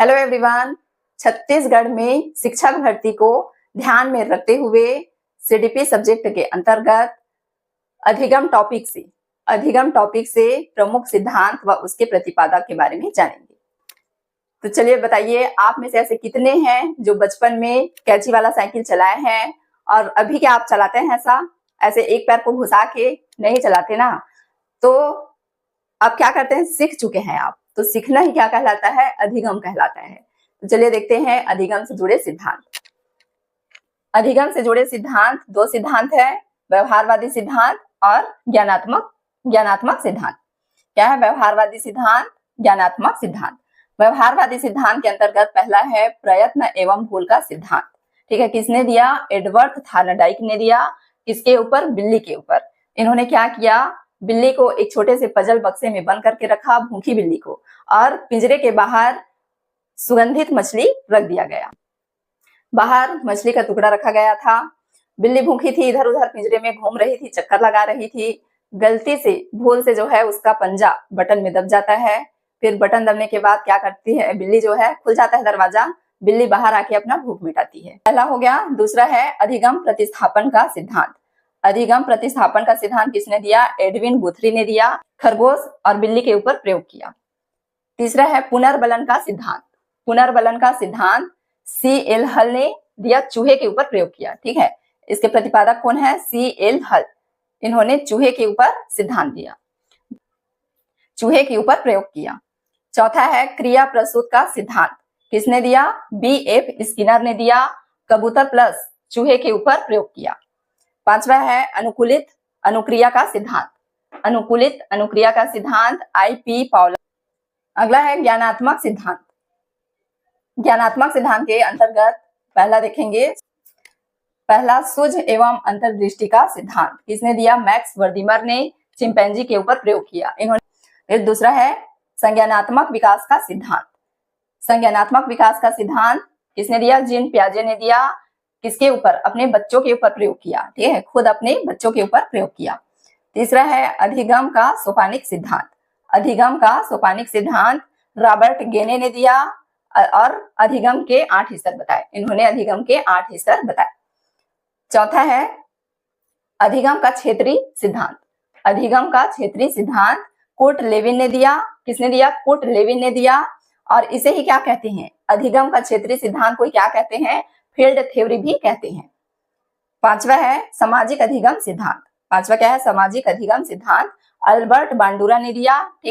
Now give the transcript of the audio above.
Hello everyone. Chhattisgarh में शिक्षक भर्ती को ध्यान में रखते हुए सीडीपी सब्जेक्ट के अंतर्गत अधिगम टॉपिक से प्रमुख सिद्धांत व उसके प्रतिपादक के बारे में जानेंगे। तो चलिए बताइए, आप में से ऐसे कितने हैं जो बचपन में कैंची वाला साइकिल चलाए हैं और अभी क्या आप चलाते हैं? ऐसे एक पैर को घुसा के नहीं चलाते ना, तो आप क्या करते हैं? सीख चुके हैं आप। तो सीखना ही क्या कहलाता है? अधिगम कहलाता है। तो चलिए देखते हैं अधिगम से जुड़े सिद्धांत। अधिगम से जुड़े सिद्धांत दो सिद्धांत है, व्यवहारवादी सिद्धांत और ज्ञानात्मक सिद्धांत। क्या है व्यवहारवादी सिद्धांत, ज्ञानात्मक सिद्धांत? व्यवहारवादी सिद्धांत के अंतर्गत पहला है प्रयत्न एवं भूल का सिद्धांत। ठीक है, किसने दिया? एडवर्ड थार्नडाइक ने दिया। किसके ऊपर? बिल्ली के ऊपर। इन्होंने क्या किया? बिल्ली को एक छोटे से पजल बक्से में बंद करके रखा, भूखी बिल्ली को, और पिंजरे के बाहर सुगंधित मछली रख दिया गया। बाहर मछली का टुकड़ा रखा गया था। बिल्ली भूखी थी, इधर उधर पिंजरे में घूम रही थी, चक्कर लगा रही थी। गलती से, भूल से जो है उसका पंजा बटन में दब जाता है। फिर बटन दबने के बाद क्या करती है बिल्ली? जो है खुल जाता है दरवाजा, बिल्ली बाहर आके अपना भूख मिटाती है। पहला हो गया। दूसरा है अधिगम प्रतिस्थापन का सिद्धांत। अधिगम प्रतिस्थापन का सिद्धांत किसने दिया? एडविन गुथरी ने दिया। खरगोश और बिल्ली के ऊपर प्रयोग किया। तीसरा है पुनर्बलन का सिद्धांत। पुनर्बलन का सिद्धांत C.L. हल ने दिया, चूहे के ऊपर प्रयोग किया। ठीक है, इसके प्रतिपादक कौन है? C.L. हल। इन्होंने चूहे के ऊपर सिद्धांत दिया, चूहे के ऊपर प्रयोग किया। चौथा है क्रिया प्रसूत का सिद्धांत। किसने दिया? B.F. स्किनर ने दिया। कबूतर प्लस चूहे के ऊपर प्रयोग किया। पांचवा है अनुकूलित अनुक्रिया का सिद्धांत। अनुकूलित अनुक्रिया का सिद्धांत I.P. पाउलर। अगला है ज्ञानात्मक सिद्धांत। ज्ञानात्मक सिद्धांत के अंतर्गत पहला देखेंगे, पहला सूझ एवं अंतर्दृष्टि का सिद्धांत। किसने दिया? मैक्स वर्दीमर ने चिंपैंजी के ऊपर प्रयोग किया इन्होंने। फिर दूसरा है संज्ञानात्मक विकास का सिद्धांत। संज्ञानात्मक विकास का सिद्धांत किसने दिया? जीन पियाजे ने दिया। किसके ऊपर? अपने बच्चों के ऊपर प्रयोग किया। ठीक है, खुद अपने बच्चों के ऊपर प्रयोग किया। तीसरा है अधिगम का सोपानिक सिद्धांत। अधिगम का सोपानिक सिद्धांत रॉबर्ट गेने ने दिया और अधिगम के 8 स्तर बताए। इन्होंने अधिगम के 8 स्तर बताए। चौथा है अधिगम का क्षेत्रीय सिद्धांत। अधिगम का क्षेत्रीय सिद्धांत कोर्ट लेविन ने दिया। किसने दिया? कोर्ट लेविन ने दिया। और इसे ही क्या कहते हैं? अधिगम का क्षेत्रीय सिद्धांत को क्या कहते हैं? फील्ड थ्योरी भी कहते हैं। पांचवा है सामाजिक अधिगम सिद्धांत। पांचवा क्या है? सामाजिक अधिगम सिद्धांत अल्बर्ट बांडुरा ने दिया।